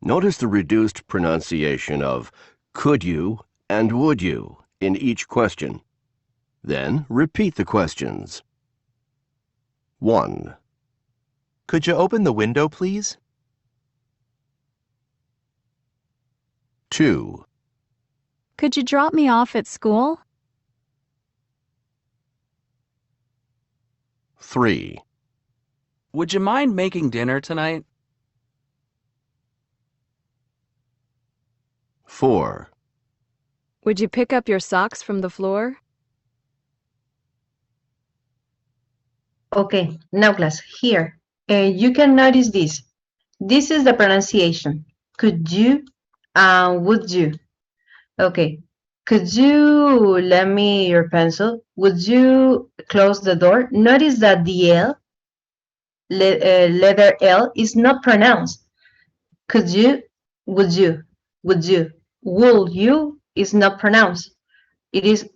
S21: Notice the reduced pronunciation of could you and would you in each question. Then repeat the questions. 1.
S22: Could you open the window, please?
S21: 2.
S19: Could you drop me off at school?
S21: 3.
S23: Would you mind making dinner tonight?
S21: 4.
S1: Would you pick up your socks from the floor?
S3: Okay, now class, here. You can notice this. This is the pronunciation. Could you and would you. Okay. Could you lend me your pencil? Would you close the door? Notice that the L, letter L, is not pronounced. Could you, would you, would you. Will you is not pronounced. It is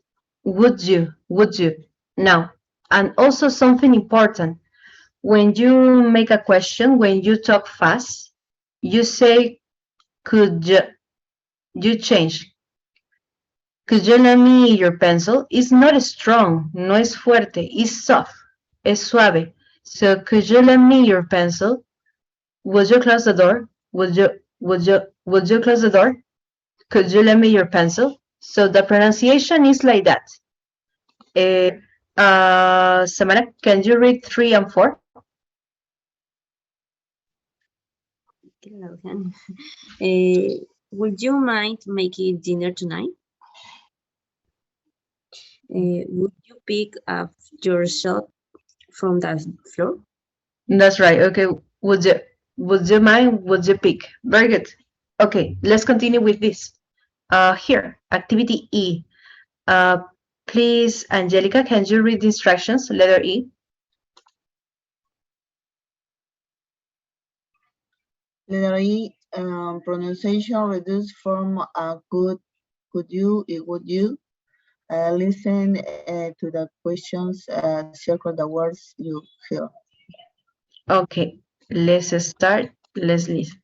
S3: would you, would you. Now, and also something important. When you make a question, when you talk fast, you say could you, you change. Could you lend me your pencil? It's not strong, no es fuerte, it's soft, es suave. So could you lend me your pencil? Would you close the door? Would you close the door? Could you lend me your pencil? So the pronunciation is like that. Samara, can you read 3 and 4?
S14: Would you mind making dinner tonight? Would you pick up yourself from the floor?
S3: That's right. Okay. Would you mind? Would you pick? Very good. Okay. Let's continue with this. Here, activity E. Please, Angelica, can you read the instructions? Letter E.
S10: Letter E, pronunciation reduced from could you, would you. Listen to the questions, circle the words you hear.
S3: Okay, let's start. Let's listen.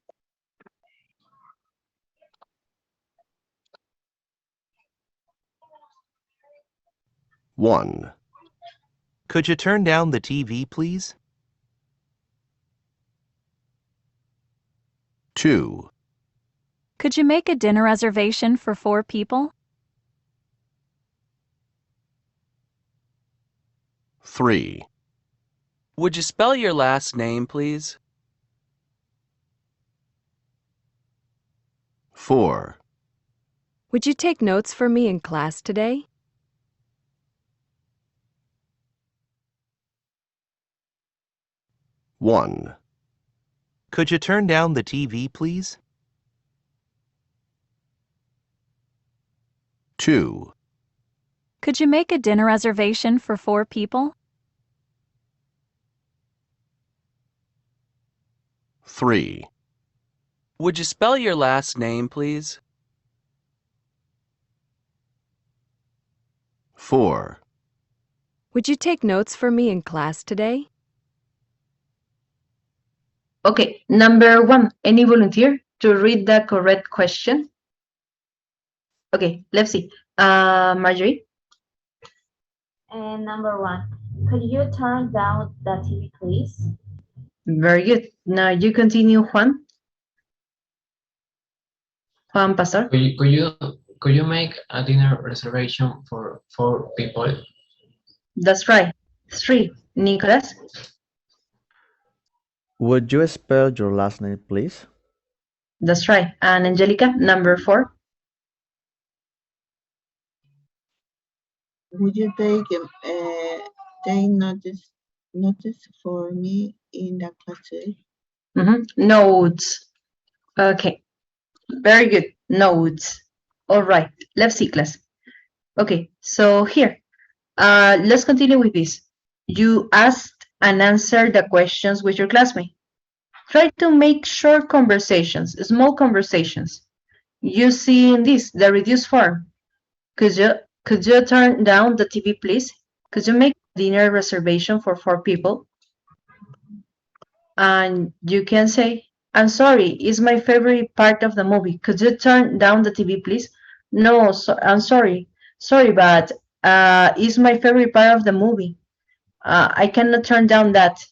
S21: One.
S22: Could you turn down the TV, please?
S21: 2,
S19: Could you make a dinner reservation for 4 people?
S21: 3,
S23: Would you spell your last name, please?
S21: 4,
S1: Would you take notes for me in class today?
S21: 1,
S22: Could you turn down the TV, please?
S21: 2,
S19: Could you make a dinner reservation for 4 people?
S21: 3,
S23: Would you spell your last name, please?
S21: 4,
S1: Would you take notes for me in class today?
S3: Okay, number 1, any volunteer to read the correct question? Okay, let's see. Marjorie?
S7: And number 1, could you turn down the TV, please?
S3: Very good. Now you continue, Juan. Juan Pastor.
S15: Could you make a dinner reservation for 4 people?
S3: That's right. 3, Nicholas.
S8: Would you spell your last name, please?
S3: That's right. And Angelica, number 4.
S10: Would you take notice for me in the class today?
S3: Notes. Okay. Very good. Notes. All right. Let's see, class. Okay. So here, let's continue with this. You asked and answered the questions with your classmate. Try to make short conversations, small conversations. You see in this, the reduced form. Could you turn down the TV, please? Could you make a dinner reservation for 4 people? And you can say, I'm sorry, it's my favorite part of the movie. Could you turn down the TV, please? No, I'm sorry. Sorry, but it's my favorite part of the movie. I cannot turn down that.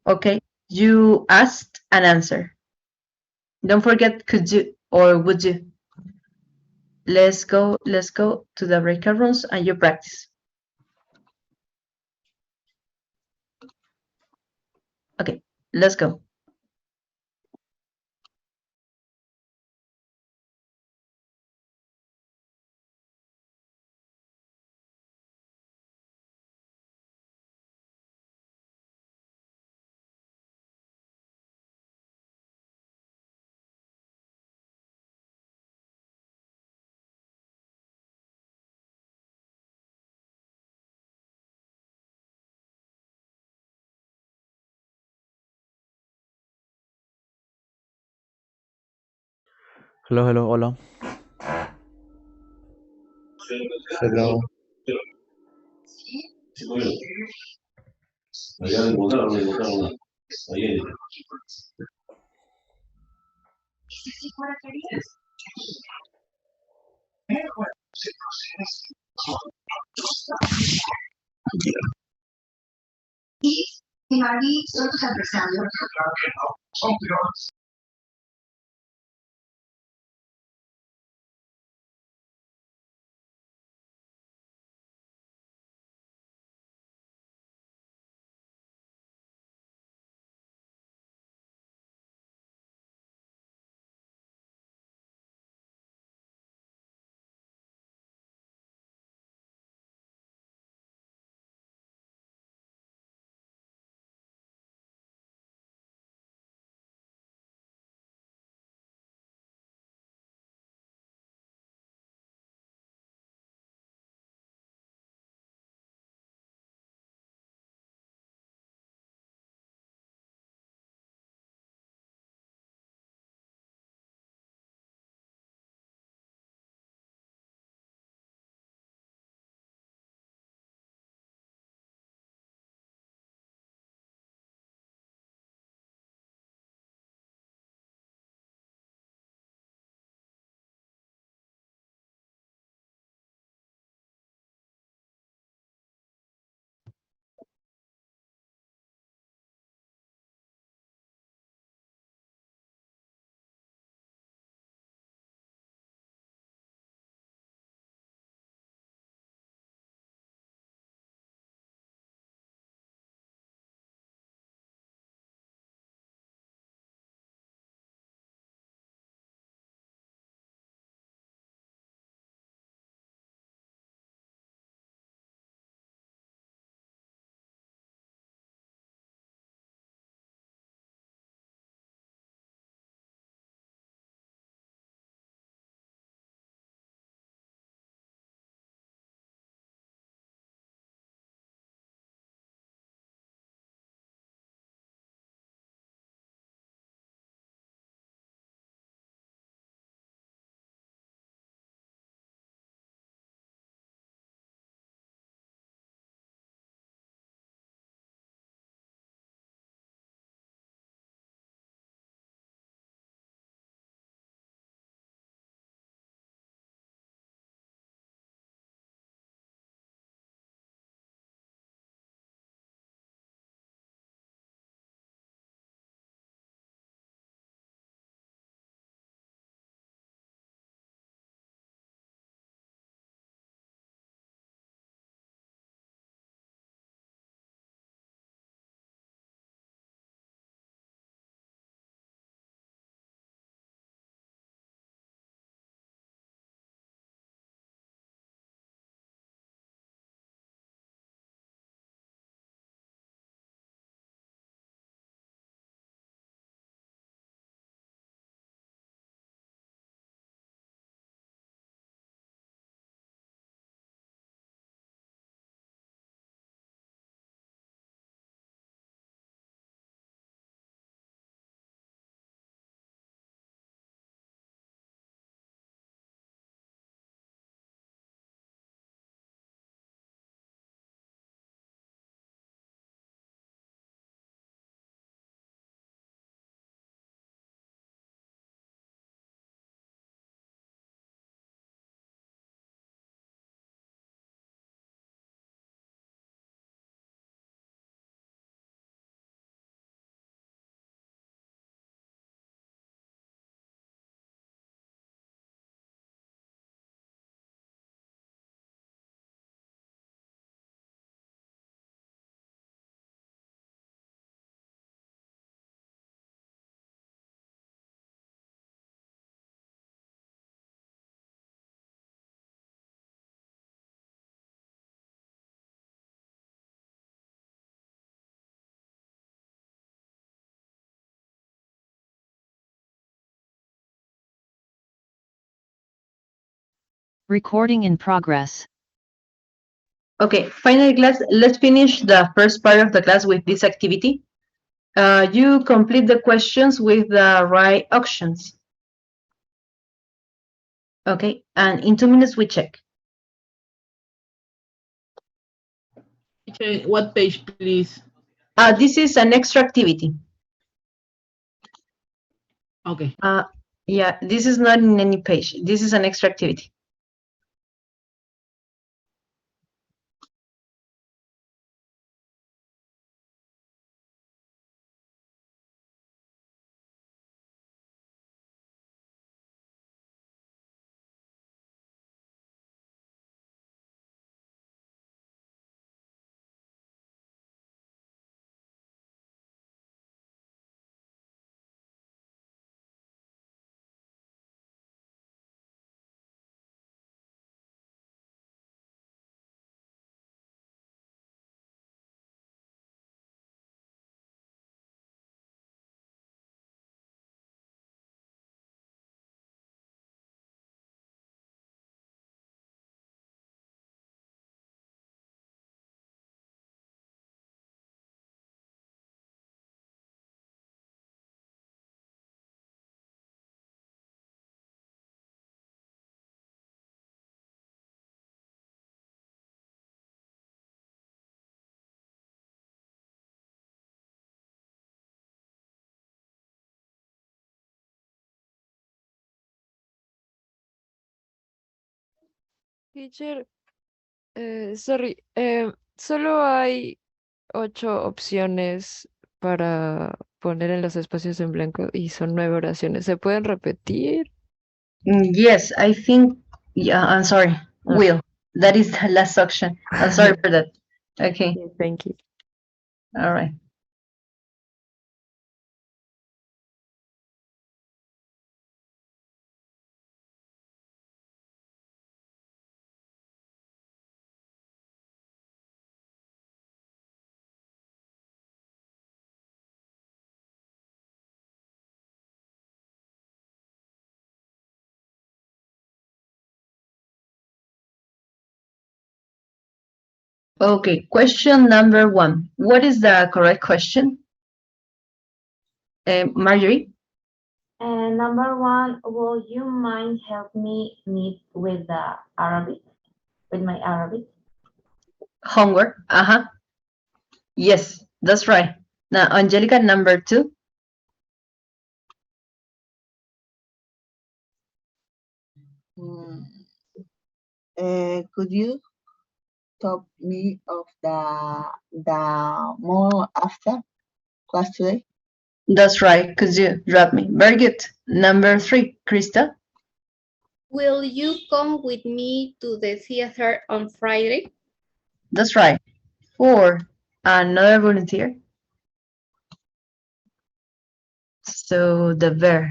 S3: Okay, you asked and answer. Don't forget could you or would you. Let's go to the breakout rooms and you practice. Okay, let's go.
S8: Hello, hello, hola.
S5: Hello.
S11: Recording in progress.
S3: Okay, finally, class, let's finish the first part of the class with this activity. You complete the questions with the right options. Okay, and in 2 minutes we check.
S17: Okay, what page, please?
S3: This is an extra activity.
S17: Okay.
S3: Yeah, this is not in any page. This is an extra activity.
S4: Teacher, sorry, solo hay 8 opciones para poner en los espacios en blanco y son 9 oraciones. ¿Se pueden repetir?
S3: Yes, I think, yeah, I'm sorry, Will. That is the last option. I'm sorry for that. Okay.
S4: Thank you.
S3: All right. Okay, question number 1. What is the correct question? Marjorie?
S7: Number 1, will you mind help me meet with the Arabic, with my Arabic?
S3: Homework. Yes, that's right. Now, Angelica, number 2.
S10: Could you top me of the more after class today?
S3: That's right. Could you drop me? Very good. Number 3, Krista.
S6: Will you come with me to the theater on Friday?
S3: That's right. 4, another volunteer. So the verb.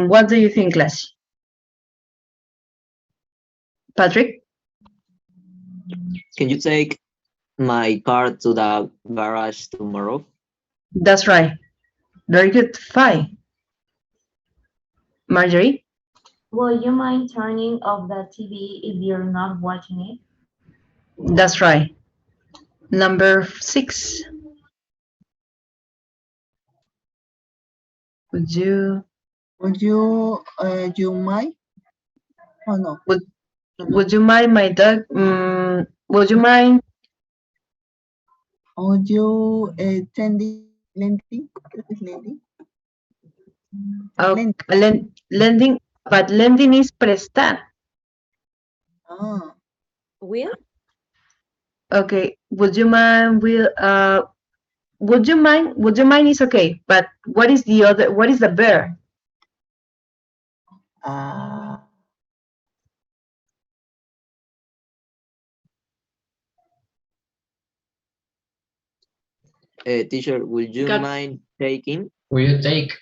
S3: What do you think, class? Patrick?
S16: Can you take my car to the garage tomorrow?
S3: That's right. Very good. 5. Marjorie?
S7: Will you mind turning off the TV if you're not watching it?
S3: That's right. Number 6. Would you
S10: mind? Oh no.
S3: Would you mind my dog? Would you mind?
S10: Would you lending?
S3: Lending, but lending is prestar.
S14: Will?
S3: Okay. Would you mind? Would you mind? Would you mind is okay, but what is the other? What is the verb?
S16: Teacher, would you mind taking?
S15: Will you take?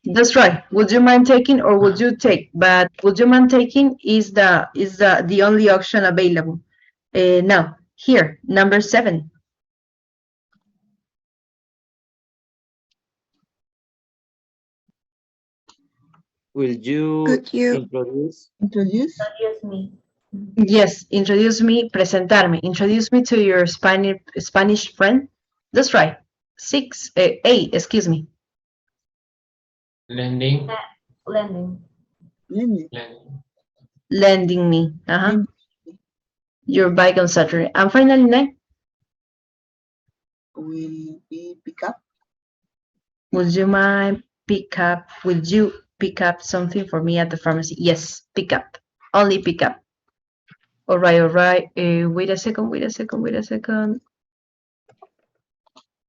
S3: That's right. Would you mind taking or would you take? But would you mind taking is the only option available. Now here, number 7.
S16: Will you
S9: Could you
S16: introduce?
S10: Introduce.
S7: Introduce me.
S3: Yes, introduce me, presentarme. Introduce me to your Spanish friend. That's right. 8, excuse me.
S15: Lending.
S7: Lending.
S10: Lending.
S15: Lending.
S3: Lending me. Your bike on Saturday. And finally, 9.
S10: Will be pick up.
S3: Would you pick up something for me at the pharmacy? Yes, pick up. Only pick up. All right. Wait a second.